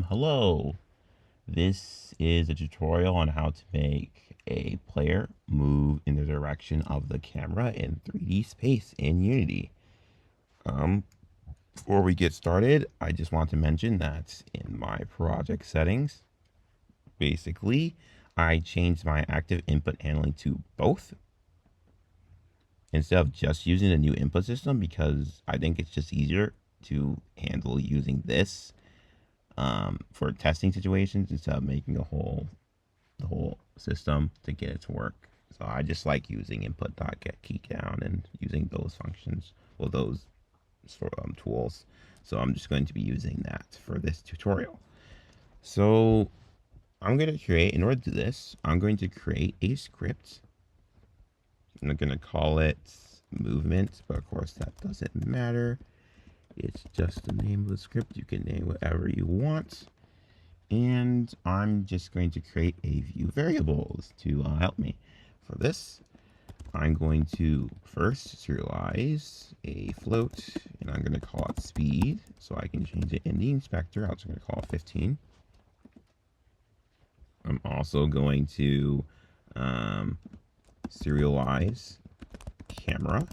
Hello. This is a tutorial on how to make a player move in the direction of the camera in 3D space in Unity. Um, Before we get started, I just want to mention that in my project settings, basically, I changed my active input handling to both instead of just using the new input system because I think it's just easier to handle using this for testing situations instead of making the whole system to get it to work. So I just like using input.get key down and using those functions, well, those sort of tools. So I'm just going to be using that for this tutorial. So I'm going to create, in order to do this, I'm going to create a script. I'm going to call it movement, but of course that doesn't matter. It's just the name of the script. You can name whatever you want. And I'm just going to create a view variables to help me. For this, I'm going to first serialize a float, and I'm going to call it speed, so I can change it in the inspector. I'm just going to call it 15. I'm also going to serialize camera,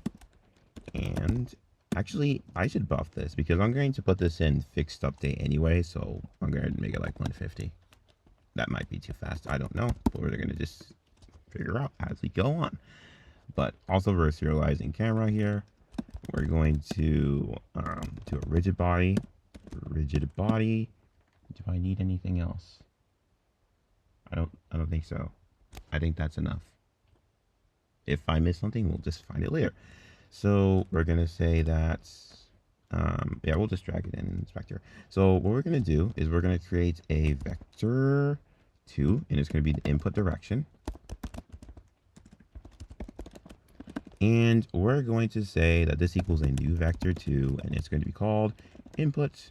and actually, I should buff this because I'm going to put this in fixed update anyway, so I'm going to make it like 150. That might be too fast. I don't know, but we're going to just figure out as we go on. But also for serializing camera here, we're going to do a rigid body. Rigid body. Do I need anything else? I don't think so. I think that's enough. If I miss something, we'll just find it later. So we're going to say that, yeah, we'll just drag it in inspector. So what we're going to do is we're going to create a vector 2, and it's going to be the input direction. And we're going to say that this equals a new vector 2, and it's going to be called input,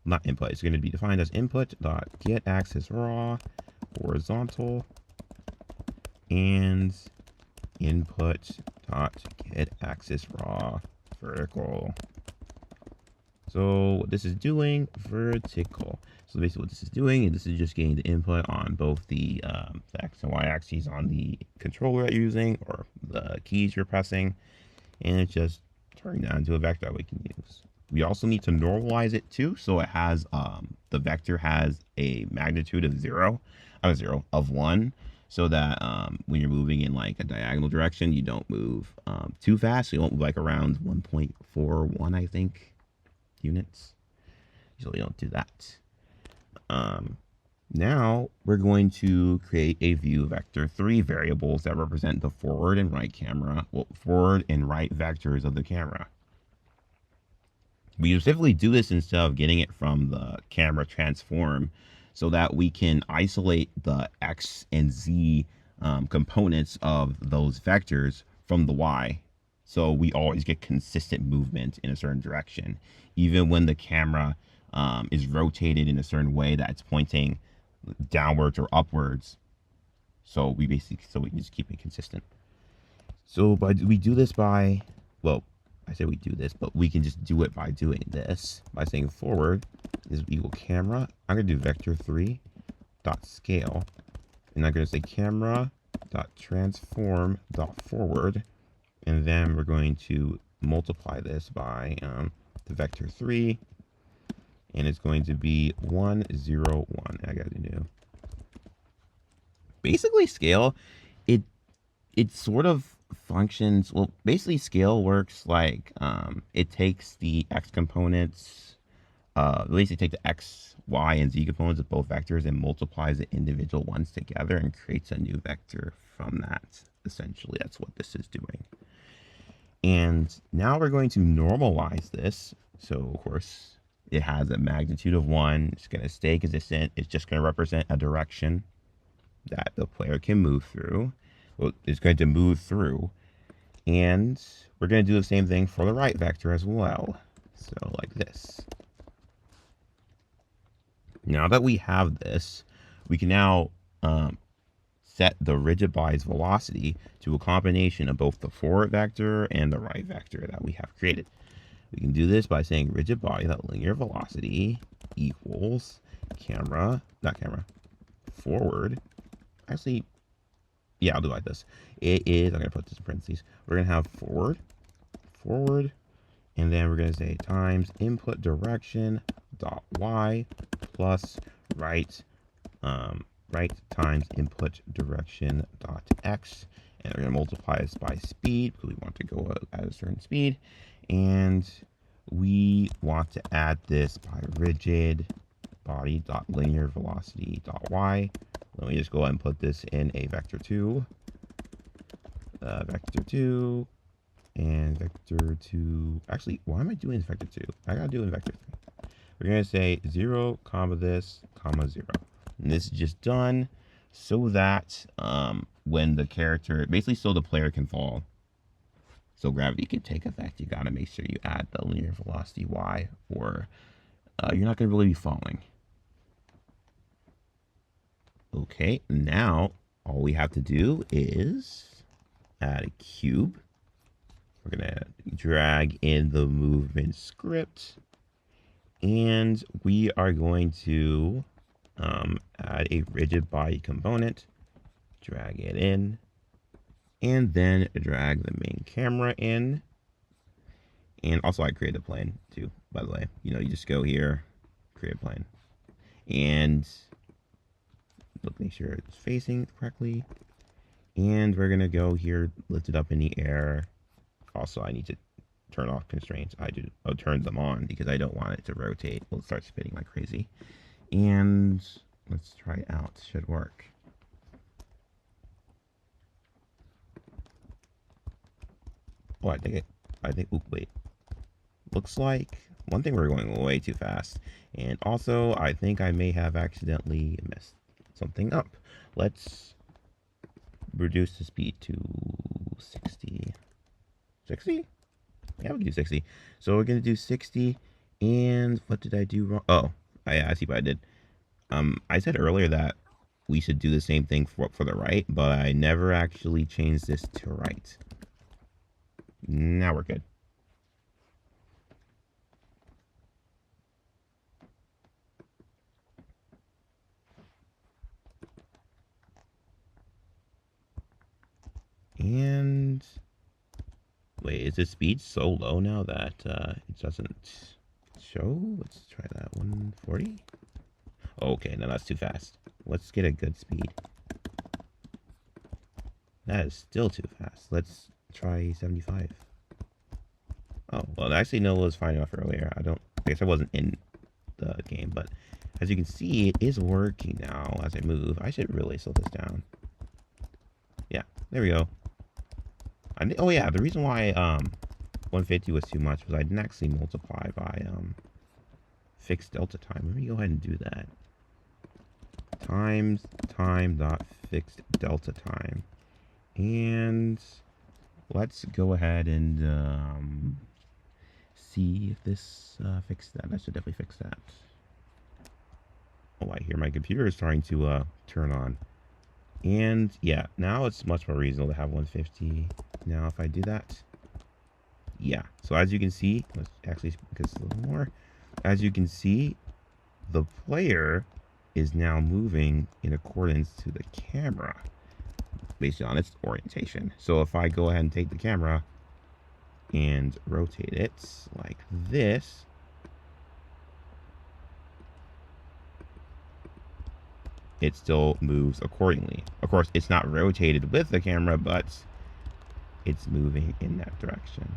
not input, it's going to be defined as input.getAxisRaw horizontal and input.getAxisRaw vertical. So what this is doing, vertical. So basically what this is doing is this is just getting the input on both the X and Y axes on the controller that you're using or the keys you're pressing. And it's just turning that into a vector that we can use. We also need to normalize it too. So it has, the vector has a magnitude of 1. So that when you're moving in like a diagonal direction, you don't move too fast. So you won't move like around 1.41, I think, units. Usually don't do that. Now we're going to create a view vector 3 variables that represent the forward and right camera, well, forward and right vectors of the camera. We specifically do this instead of getting it from the camera transform, so that we can isolate the X and Z components of those vectors from the Y. So we always get consistent movement in a certain direction, even when the camera is rotated in a certain way that it's pointing downwards or upwards. So we can just keep it consistent. So we do this by, well, I say we do this, but we can just do it by doing this, by saying forward is equal camera. I'm going to do vector 3 dot scale, and I'm going to say camera dot transform dot forward, and then we're going to multiply this by the vector 3, and it's going to be 1, 0, 1. I got to do basically scale. It sort of functions, well, basically scale works like it takes the X components, basically take the X, Y, and Z components of both vectors and multiplies the individual ones together and creates a new vector from that. Essentially, that's what this is doing. And now we're going to normalize this. So of course it has a magnitude of 1. It's going to stay consistent. It's just going to represent a direction that the player can move through. Well, it's going to move through. And we're going to do the same thing for the right vector as well. So like this. Now that we have this, we can now set the rigid body's velocity to a combination of both the forward vector and the right vector that we have created. We can do this by saying rigid body, that linear velocity equals forward. Actually, yeah, I'll do it like this. It is, I'm going to put this in parentheses. We're going to have forward, and then we're going to say times input direction dot y plus right, right times input direction dot x. And we're going to multiply this by speed because we want to go at a certain speed. And we want to add this by rigid body dot linear velocity dot y. Let me just go ahead and put this in a vector 2. Vector 2 and vector 2. Actually, why am I doing vector 2? I gotta do it in vector 3. We're gonna say 0, comma this, comma 0. And this is just done so that when the character, basically so the player can fall, so gravity can take effect, you gotta make sure you add the linear velocity y, or you're not gonna really be falling. Okay, now all we have to do is add a cube. We're gonna drag in the movement script, and we are going to add a rigid body component, drag it in, and then drag the main camera in. And also I created a plane too, by the way. You know, you just go here, create a plane, and make sure it's facing correctly. And we're gonna go here, lift it up in the air. Also, I need to turn off constraints. I'll turn them on because I don't want it to rotate. We'll start spinning like crazy. And let's try it out. Should work. Oh, oop, wait. Looks like one thing, we're going way too fast. And also, I think I may have accidentally messed something up. Let's reduce the speed to 60. 60? Yeah, we can do 60. So we're going to do 60. And what did I do wrong? Oh, I see what I did. I said earlier that we should do the same thing for the right, but I never actually changed this to right. Now we're good. And wait, is the speed so low now that it doesn't show? Let's try that. 140. Okay, no, that's too fast. Let's get a good speed. That is still too fast. Let's try 75. Oh, well, actually, no, it was fine enough earlier. I guess I wasn't in the game, but as you can see, it is working now as I move. I should really slow this down. Yeah, there we go. Oh yeah, the reason why 150 was too much was I didn't actually multiply by fixed delta time. Let me go ahead and do that. Times time dot fixed delta time. And let's go ahead and see if this fixed that. I should definitely fix that. Oh, I hear my computer is starting to turn on. And yeah, now it's much more reasonable to have 150. Now if I do that, yeah. So as you can see, let's actually focus a little more. As you can see, the player is now moving in accordance to the camera based on its orientation. So if I go ahead and take the camera and rotate it like this, it still moves accordingly. Of course, it's not rotated with the camera, but it's moving in that direction.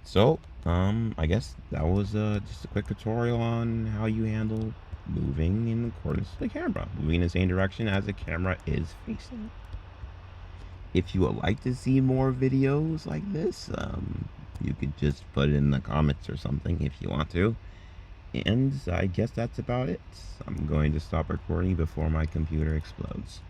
So, I guess that was just a quick tutorial on how you handle moving in accordance with the camera, moving in the same direction as the camera is facing. If you would like to see more videos like this, you could just put it in the comments or something if you want to. And I guess that's about it. I'm going to stop recording before my computer explodes.